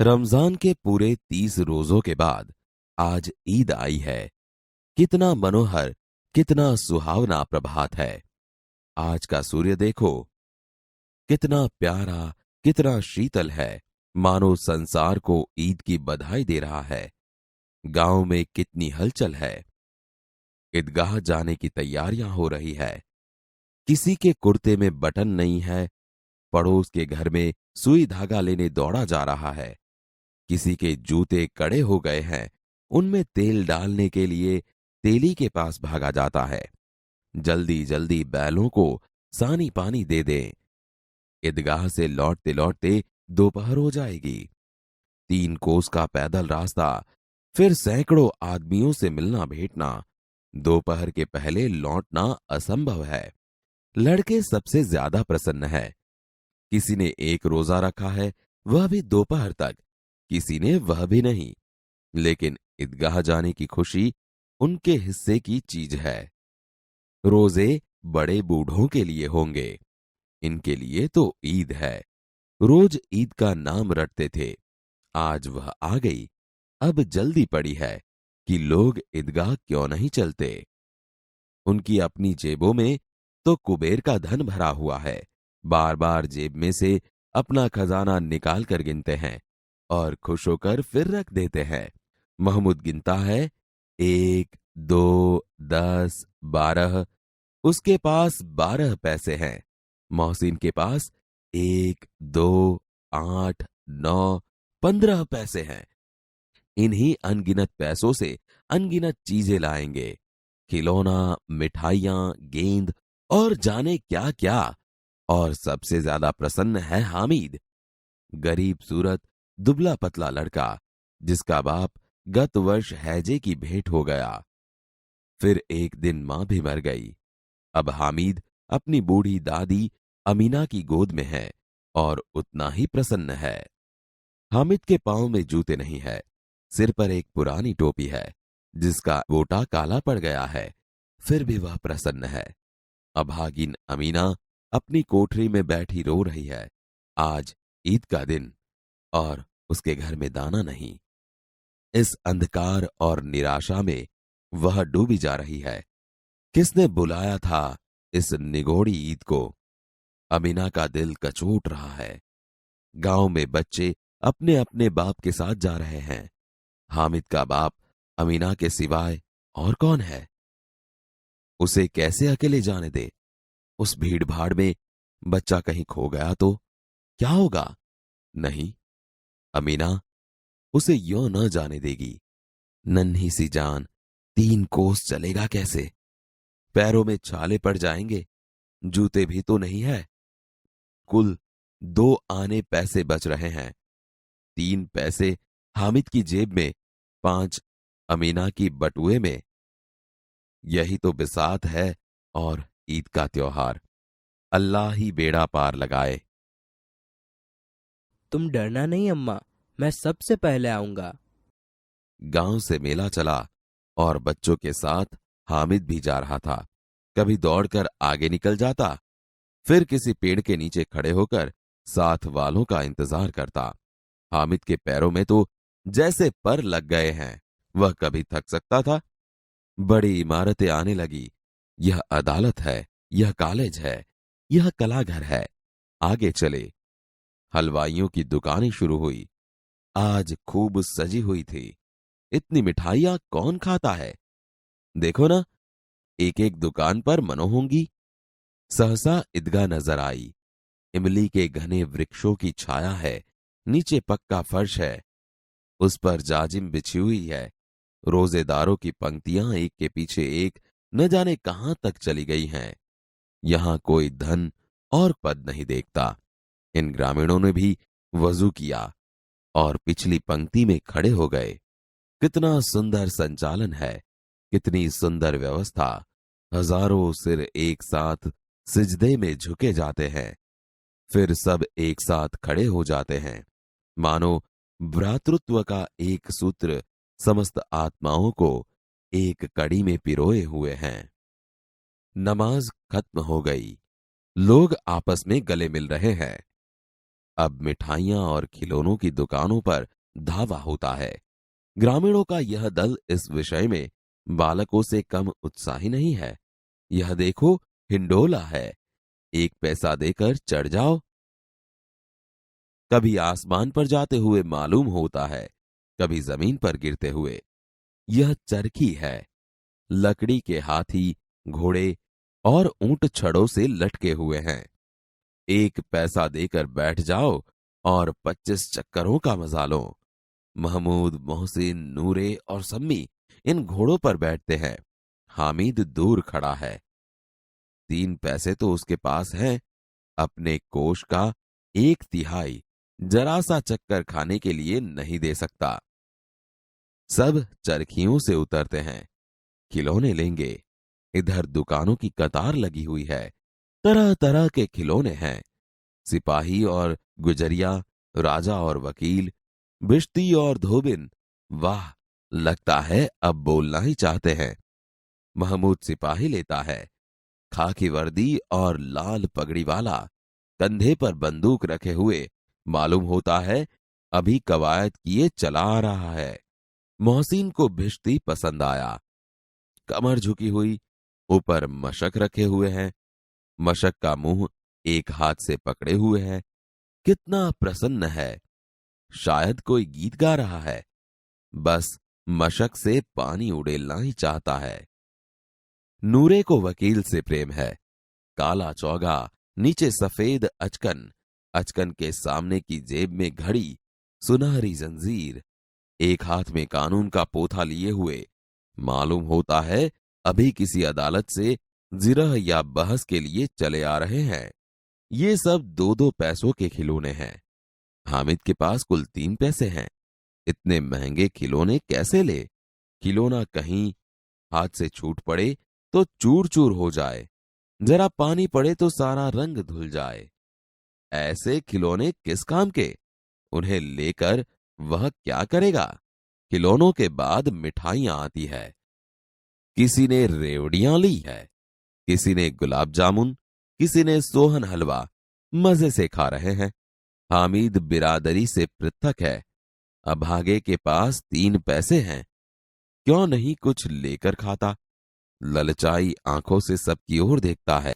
रमजान के पूरे 30 रोजों के बाद आज ईद आई है। कितना मनोहर, कितना सुहावना प्रभात है। आज का सूर्य देखो, कितना प्यारा, कितना शीतल है। मानो संसार को ईद की बधाई दे रहा है। गांव में कितनी हलचल है। ईदगाह जाने की तैयारियां हो रही है। किसी के कुर्ते में बटन नहीं है, पड़ोस के घर में सुई धागा लेने दौड़ा जा रहा है। किसी के जूते कड़े हो गए हैं, उनमें तेल डालने के लिए तेली के पास भागा जाता है। जल्दी जल्दी बैलों को सानी पानी दे दें। ईदगाह से लौटते लौटते दोपहर हो जाएगी। 3 कोस का पैदल रास्ता, फिर सैकड़ों आदमियों से मिलना भेंटना। दोपहर के पहले लौटना असंभव है। लड़के सबसे ज्यादा प्रसन्न है। किसी ने एक रोजा रखा है, वह भी दोपहर तक। किसी ने वह भी नहीं। लेकिन ईदगाह जाने की खुशी उनके हिस्से की चीज है। रोजे बड़े बूढ़ों के लिए होंगे, इनके लिए तो ईद है। रोज ईद का नाम रटते थे, आज वह आ गई। अब जल्दी पड़ी है कि लोग ईदगाह क्यों नहीं चलते। उनकी अपनी जेबों में तो कुबेर का धन भरा हुआ है। बार बार जेब में से अपना खजाना निकाल कर गिनते हैं और खुश होकर फिर रख देते हैं। महमूद गिनता है, 1, 2, 10, 12। उसके पास 12 पैसे हैं। मोहसिन के पास 1, 2, 8, 9, 15 पैसे हैं। इन्हीं अनगिनत पैसों से अनगिनत चीजें लाएंगे। खिलौना, मिठाइयां, गेंद और जाने क्या क्या। और सबसे ज्यादा प्रसन्न है हामिद, गरीब सूरत, दुबला पतला लड़का, जिसका बाप गत वर्ष हैजे की भेंट हो गया। फिर एक दिन मां भी मर गई। अब हामिद अपनी बूढ़ी दादी अमीना की गोद में है और उतना ही प्रसन्न है। हामिद के पांव में जूते नहीं है, सिर पर एक पुरानी टोपी है जिसका गोटा काला पड़ गया है। फिर भी वह प्रसन्न है। अभागिन अमीना अपनी कोठरी में बैठी रो रही है। आज ईद का दिन और उसके घर में दाना नहीं। इस अंधकार और निराशा में वह डूबी जा रही है। किसने बुलाया था इस निगोड़ी ईद को? अमीना का दिल कचोट रहा है। गांव में बच्चे अपने अपने बाप के साथ जा रहे हैं। हामिद का बाप अमीना के सिवाय और कौन है? उसे कैसे अकेले जाने दे? उस भीड़ भाड़ में बच्चा कहीं खो गया तो क्या होगा? नहीं, अमीना उसे यों न जाने देगी। नन्ही सी जान 3 कोस चलेगा कैसे? पैरों में छाले पड़ जाएंगे। जूते भी तो नहीं है। कुल 2 आने पैसे बच रहे हैं। 3 पैसे हामिद की जेब में, 5 अमीना की बटुए में। यही तो बिसात है और ईद का त्योहार। अल्लाह ही बेड़ा पार लगाए। तुम डरना नहीं अम्मा, मैं सबसे पहले आऊंगा। गांव से मेला चला और बच्चों के साथ हामिद भी जा रहा था। कभी दौड़कर आगे निकल जाता, फिर किसी पेड़ के नीचे खड़े होकर साथ वालों का इंतजार करता। हामिद के पैरों में तो जैसे पर लग गए हैं। वह कभी थक सकता था? बड़ी इमारतें आने लगी। यह अदालत है, यह कॉलेज है, यह कलाघर है। आगे चले। हलवाइयों की दुकानें शुरू हुई। आज खूब सजी हुई थी। इतनी मिठाइयां कौन खाता है? देखो ना, एक एक दुकान पर मनो होंगी। सहसा ईदगाह नजर आई। इमली के घने वृक्षों की छाया है। नीचे पक्का फर्श है, उस पर जाजिम बिछी हुई है। रोजेदारों की पंक्तियां एक के पीछे एक न जाने कहां तक चली गई हैं। यहां कोई धन और पद नहीं देखता। इन ग्रामीणों ने भी वजू किया और पिछली पंक्ति में खड़े हो गए। कितना सुंदर संचालन है, कितनी सुंदर व्यवस्था। हजारों सिर एक साथ सिजदे में झुके जाते हैं, फिर सब एक साथ खड़े हो जाते हैं। मानो भ्रातृत्व का एक सूत्र समस्त आत्माओं को एक कड़ी में पिरोए हुए हैं। नमाज खत्म हो गई। लोग आपस में गले मिल रहे हैं। अब मिठाइयां और खिलौनों की दुकानों पर धावा होता है। ग्रामीणों का यह दल इस विषय में बालकों से कम उत्साही नहीं है। यह देखो, हिंडोला है, 1 पैसा देकर चढ़ जाओ। कभी आसमान पर जाते हुए मालूम होता है, कभी जमीन पर गिरते हुए। यह चरखी है। लकड़ी के हाथी, घोड़े और ऊंट छड़ों से लटके हुए हैं। 1 पैसा देकर बैठ जाओ और 25 चक्करों का मजा लो। महमूद, मोहसिन, नूरे और सम्मी इन घोड़ों पर बैठते हैं। हामिद दूर खड़ा है। 3 पैसे तो उसके पास हैं। अपने कोष का 1/3 जरा सा चक्कर खाने के लिए नहीं दे सकता। सब चरखियों से उतरते हैं। खिलौने लेंगे। इधर दुकानों की कतार लगी हुई है। तरह तरह के खिलौने हैं। सिपाही और गुजरिया, राजा और वकील, बिश्ती और धोबिन। वाह, लगता है अब बोलना ही चाहते हैं। महमूद सिपाही लेता है। खाकी वर्दी और लाल पगड़ी वाला, कंधे पर बंदूक रखे हुए, मालूम होता है अभी कवायद किए चला आ रहा है। मोहसिन को भिश्ती पसंद आया। कमर झुकी हुई, ऊपर मशक रखे हुए हैं। मशक का मुंह एक हाथ से पकड़े हुए है। कितना प्रसन्न है, शायद कोई गीत गा रहा है। बस मशक से पानी उड़ेलना ही चाहता है। नूरे को वकील से प्रेम है। काला चौगा, नीचे सफेद अचकन, अचकन के सामने की जेब में घड़ी, सुनहरी जंजीर, एक हाथ में कानून का पोथा लिए हुए, मालूम होता है अभी किसी अदालत से जिरह या बहस के लिए चले आ रहे हैं। ये सब 2-2 पैसों के खिलौने हैं। हामिद के पास कुल 3 पैसे हैं। इतने महंगे खिलौने कैसे ले? खिलौना कहीं हाथ से छूट पड़े तो चूर चूर हो जाए, जरा पानी पड़े तो सारा रंग धुल जाए। ऐसे खिलौने किस काम के? उन्हें लेकर वह क्या करेगा? खिलौनों के बाद मिठाइयां आती है। किसी ने रेवड़ियां ली है, किसी ने गुलाब जामुन, किसी ने सोहन हलवा, मजे से खा रहे हैं। हामिद बिरादरी से पृथक है। अभागे के पास 3 पैसे हैं। क्यों नहीं कुछ लेकर खाता? ललचाई आंखों से सबकी ओर देखता है।